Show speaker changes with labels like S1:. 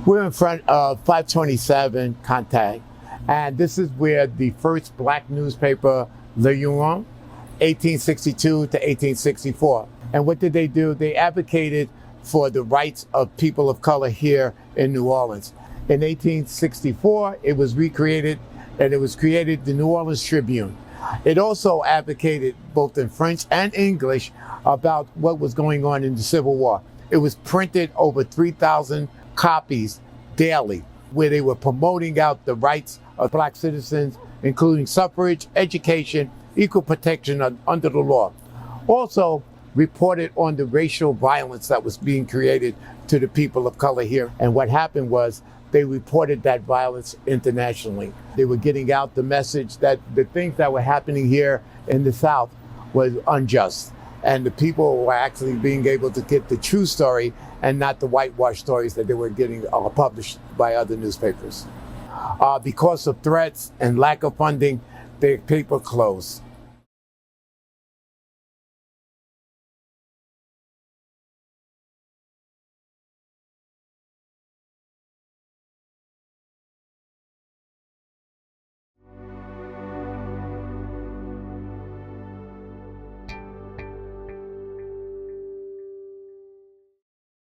S1: We're in front of 527 Contact, and this is where the first black newspaper, Louisiana, 1862 to 1864. And what did they do? They advocated for the rights of people of color here in New Orleans. In 1864, it was recreated, and it was created the New Orleans Tribune. It also advocated, both in French and English, about what was going on in the Civil War. It was printed over 3,000 copies daily, where they were promoting out the rights of black citizens, including suffrage, education, equal protection under the law. Also reported on the racial violence that was being created to the people of color here. And what happened was they reported that violence internationally. They were getting out the message that the things that were happening here in the South was unjust. And the people were actually being able to get the true story and not the whitewash stories that they were getting published by other newspapers. Because of threats and lack of funding, the paper closed.